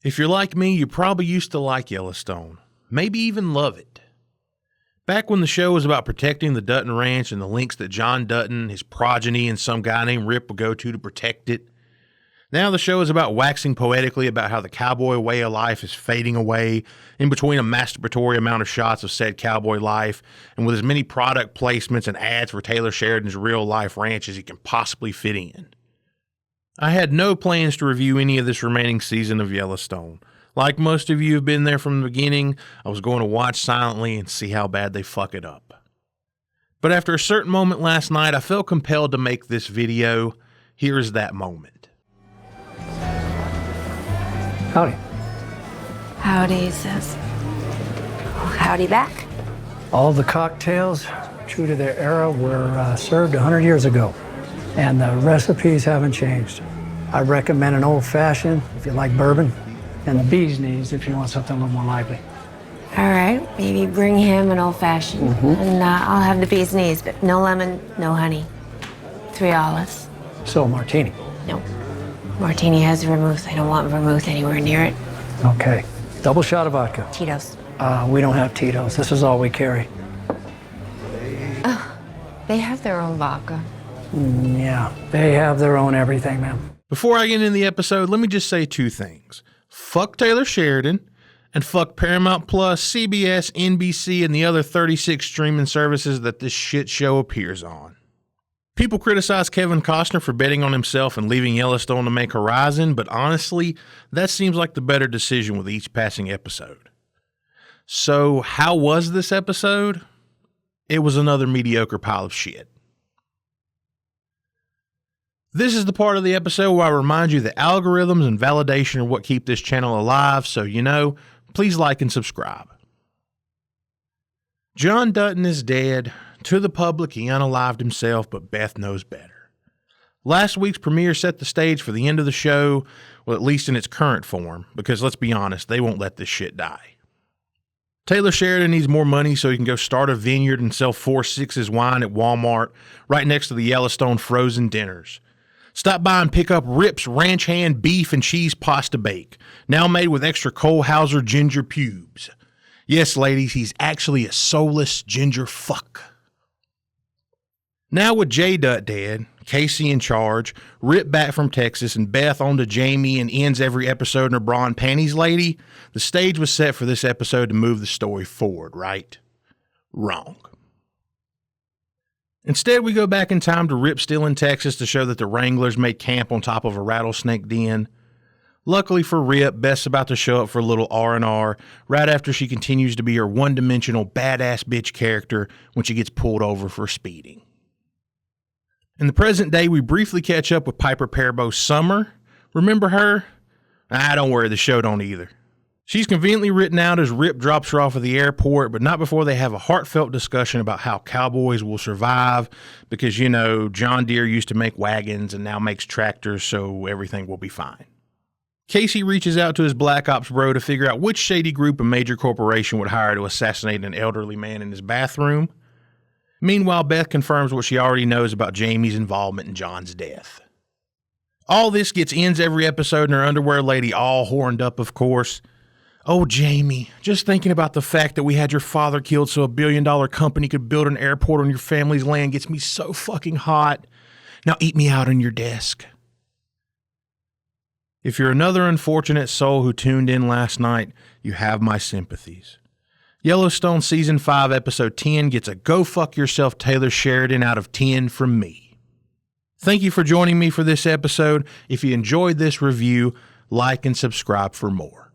If you're like me, you probably used to like Yellowstone, maybe even love it. Back when the show was about protecting the Dutton Ranch and the links that John Dutton, his progeny, and some guy named Rip would go to protect it. Now the show is about waxing poetically about how the cowboy way of life is fading away in between a masturbatory amount of shots of said cowboy life and with as many product placements and ads for Taylor Sheridan's real life ranch as he can possibly fit in. I had no plans to review any of this remaining season of Yellowstone. Like most of you have been there from the beginning, I was going to watch silently and see how bad they fuck it up. But after a certain moment last night, I felt compelled to make this video. Here is that moment. Howdy. Howdy, he says. Oh, howdy back. All the cocktails, true to their era, were served 100 years ago, and the recipes haven't changed. I recommend an old-fashioned if you like bourbon, and the bee's knees if you want something a little more lively. All right, maybe bring him an old-fashioned, and I'll have the bee's knees, but no lemon, no honey. 3 olives. So, a martini. No. Martini has vermouth. I don't want vermouth anywhere near it. Okay. Double shot of vodka. Tito's. We don't have Tito's. This is all we carry. Oh, they have their own vodka. Yeah, they have their own everything, ma'am. Before I get into the episode, let me just say 2 things. Fuck Taylor Sheridan, and fuck Paramount Plus, CBS, NBC, and the other 36 streaming services that this shit show appears on. People criticize Kevin Costner for betting on himself and leaving Yellowstone to make Horizon, but honestly, that seems like the better decision with each passing episode. So, how was this episode? It was another mediocre pile of shit. This is the part of the episode where I remind you that algorithms and validation are what keep this channel alive, so please like and subscribe. John Dutton is dead. To the public, he unalived himself, but Beth knows better. Last week's premiere set the stage for the end of the show, well, at least in its current form, because let's be honest, they won't let this shit die. Taylor Sheridan needs more money so he can go start a vineyard and sell 4-6's wine at Walmart right next to the Yellowstone frozen dinners. Stop by and pick up Rip's ranch hand beef and cheese pasta bake, now made with extra Kohlhauser ginger pubes. Yes, ladies, he's actually a soulless ginger fuck. Now with J. Dutt dead, Casey in charge, Rip back from Texas, and Beth on to Jamie and ends every episode in her bra and panties lady, the stage was set for this episode to move the story forward, right? Wrong. Instead, we go back in time to Rip still in Texas to show that the Wranglers made camp on top of a rattlesnake den. Luckily for Rip, Beth's about to show up for a little R&R right after she continues to be her one-dimensional badass bitch character when she gets pulled over for speeding. In the present day, we briefly catch up with Piper Perabow's Summer. Remember her? Don't worry, the show don't either. She's conveniently written out as Rip drops her off at the airport, but not before they have a heartfelt discussion about how cowboys will survive because, John Deere used to make wagons and now makes tractors, so everything will be fine. Casey reaches out to his Black Ops bro to figure out which shady group a major corporation would hire to assassinate an elderly man in his bathroom. Meanwhile, Beth confirms what she already knows about Jamie's involvement in John's death. All this gets ends every episode and her underwear lady all horned up, of course. Oh, Jamie, just thinking about the fact that we had your father killed so $1 billion company could build an airport on your family's land gets me so fucking hot. Now eat me out on your desk. If you're another unfortunate soul who tuned in last night, you have my sympathies. Yellowstone Season 5, Episode 10 gets a Go Fuck Yourself Taylor Sheridan out of 10 from me. Thank you for joining me for this episode. If you enjoyed this review, like and subscribe for more.